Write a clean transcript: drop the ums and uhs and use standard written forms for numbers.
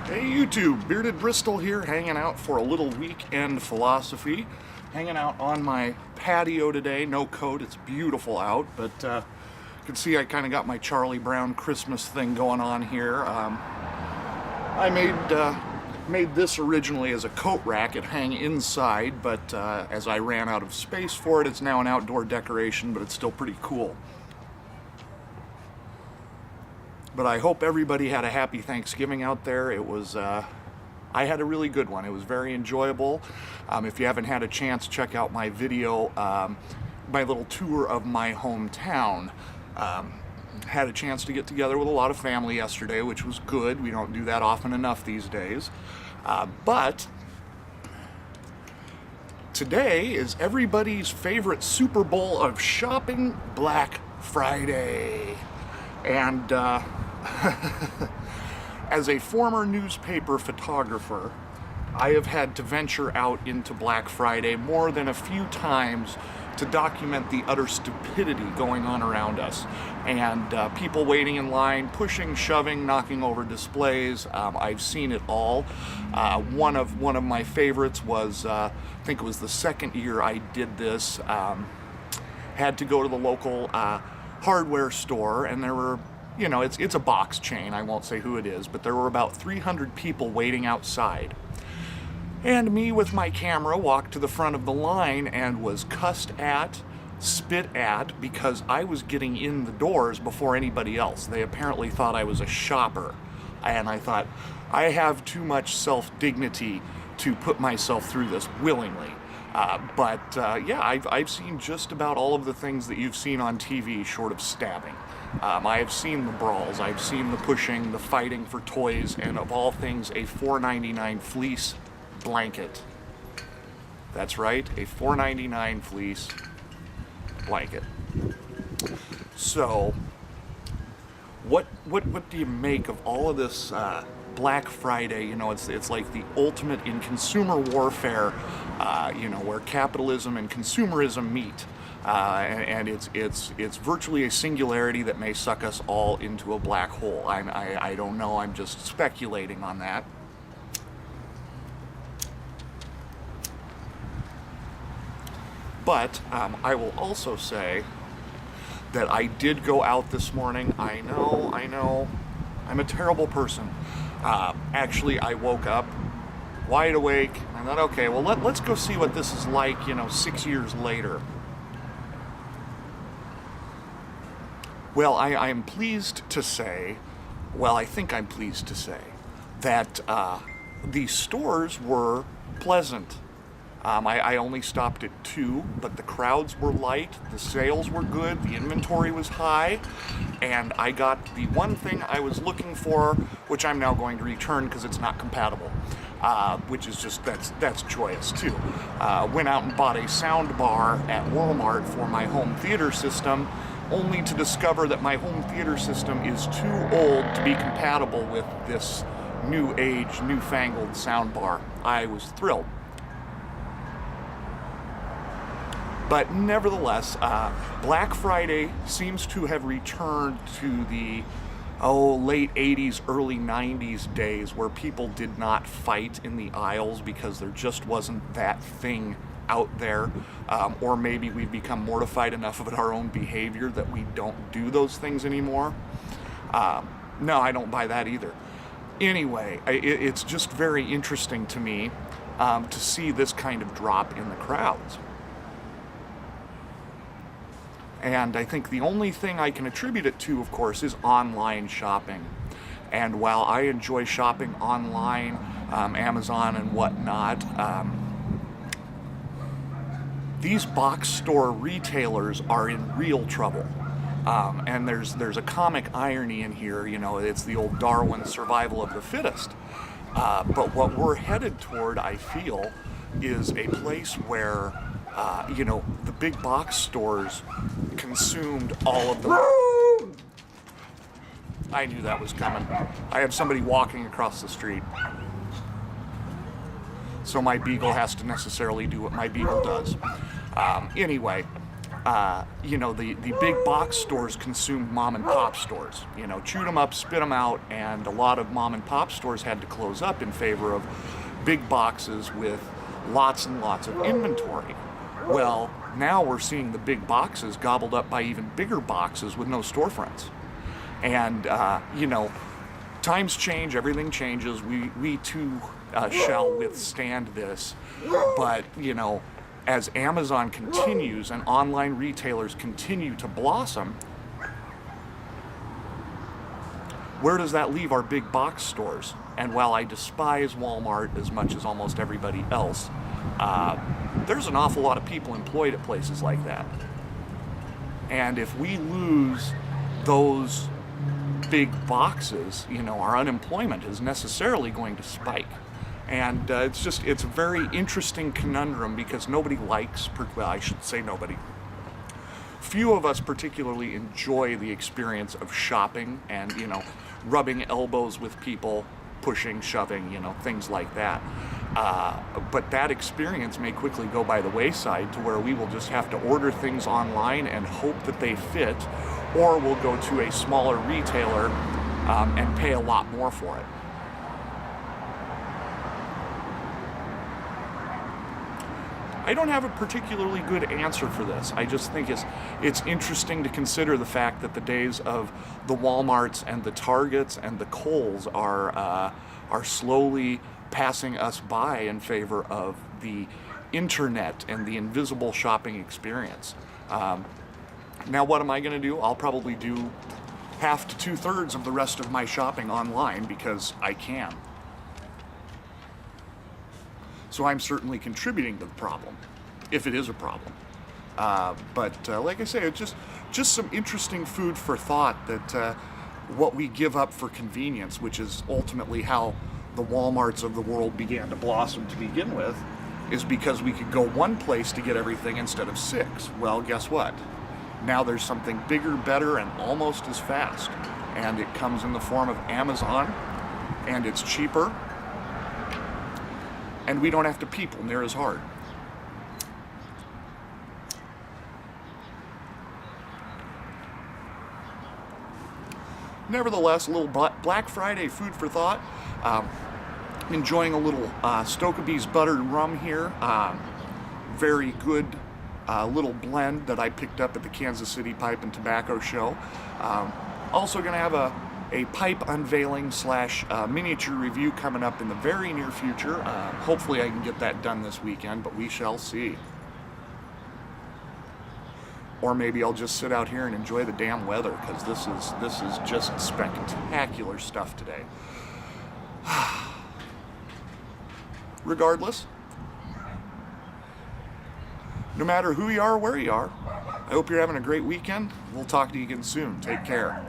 Hey YouTube, Bearded Bristol here, hanging out for a little weekend philosophy. Hanging out on my patio today, no coat, it's beautiful out, but you can see I kind of got my Charlie Brown Christmas thing going on here. I made this originally as a coat rack, it hang inside, but as I ran out of space for it, it's now an outdoor decoration, but it's still pretty cool. But I hope everybody had a happy Thanksgiving out there. It was, I had a really good one. It was very enjoyable. If you haven't had a chance, check out my video, my little tour of my hometown. Had a chance to get together with a lot of family yesterday, which was good. We don't do that often enough these days. But today is everybody's favorite Super Bowl of shopping, Black Friday. And as a former newspaper photographer, I have had to venture out into Black Friday more than a few times to document the utter stupidity going on around us. And people waiting in line, pushing, shoving, knocking over displays. I've seen it all. One of my favorites was, I think it was the second year I did this, had to go to the local hardware store, and there were, you know, it's a box chain, I won't say who it is, but there were about 300 people waiting outside. And me with my camera walked to the front of the line and was cussed at, spit at, because I was getting in the doors before anybody else. They apparently thought I was a shopper. And I thought, I have too much self-dignity to put myself through this willingly. Yeah, I've seen just about all of the things that you've seen on TV short of stabbing. I have seen the brawls, I've seen the pushing, the fighting for toys, and of all things, a $4.99 fleece blanket. That's right, a $4.99 fleece blanket. So, what do you make of all of this Black Friday? You know, it's like the ultimate in consumer warfare, you know, where capitalism and consumerism meet. And it's virtually a singularity that may suck us all into a black hole. I don't know, I'm just speculating on that. But I will also say that I did go out this morning. I know, I'm a terrible person. Actually, I woke up wide awake, and I thought, okay, well, let's go see what this is like, you know, 6 years later. Well, I am pleased to say, well, I think I'm pleased to say, that the stores were pleasant. I only stopped at 2, but the crowds were light, the sales were good, the inventory was high, and I got the one thing I was looking for, which I'm now going to return because it's not compatible, which is just, that's joyous too. Went out and bought a sound bar at Walmart for my home theater system, only to discover that my home theater system is too old to be compatible with this new age, newfangled soundbar. I was thrilled. But nevertheless, Black Friday seems to have returned to the late 80s, early 90s days where people did not fight in the aisles because there just wasn't that thing out there, or maybe we've become mortified enough of our own behavior that we don't do those things anymore. No, I don't buy that either. Anyway, it's just very interesting to me to see this kind of drop in the crowds. And I think the only thing I can attribute it to, of course, is online shopping. And while I enjoy shopping online, Amazon and whatnot, these box store retailers are in real trouble. And there's a comic irony in here, you know, it's the old Darwin survival of the fittest. But what we're headed toward, I feel, is a place where, you know, the big box stores consumed all of the... I knew that was coming. I have somebody walking across the street. So my beagle has to necessarily do what my beagle does. Anyway, the big box stores consumed mom and pop stores. Chewed them up, spit them out, and a lot of mom and pop stores had to close up in favor of big boxes with lots and lots of inventory. Well, now we're seeing the big boxes gobbled up by even bigger boxes with no storefronts. And, times change, everything changes. We too shall withstand this. But, as Amazon continues and online retailers continue to blossom, where does that leave our big box stores? And while I despise Walmart as much as almost everybody else, there's an awful lot of people employed at places like that. And if we lose those big boxes, our unemployment is necessarily going to spike. And it's a very interesting conundrum because nobody likes, well, I should say nobody. Few of us particularly enjoy the experience of shopping and, rubbing elbows with people, pushing, shoving, things like that. But that experience may quickly go by the wayside to where we will just have to order things online and hope that they fit, or we'll go to a smaller retailer and pay a lot more for it. I don't have a particularly good answer for this. I just think it's interesting to consider the fact that the days of the Walmarts and the Targets and the Kohl's are slowly passing us by in favor of the internet and the invisible shopping experience. Now, what am I going to do? I'll probably do half to 2/3 of the rest of my shopping online because I can. So I'm certainly contributing to the problem, if it is a problem. But like I say, it's just some interesting food for thought that what we give up for convenience, which is ultimately how the Walmarts of the world began to blossom to begin with, is because we could go one place to get everything instead of 6. Well, guess what? Now there's something bigger, better, and almost as fast. And it comes in the form of Amazon, and it's cheaper, and we don't have to people near as hard. Nevertheless, a little Black Friday food for thought. Enjoying a little Stokeby's buttered rum here. Very good little blend that I picked up at the Kansas City Pipe and Tobacco Show. Also going to have a pipe unveiling / miniature review coming up in the very near future. Hopefully I can get that done this weekend, but we shall see. Or maybe I'll just sit out here and enjoy the damn weather, because this is just spectacular stuff today. Regardless, no matter who you are or where you are, I hope you're having a great weekend. We'll talk to you again soon. Take care.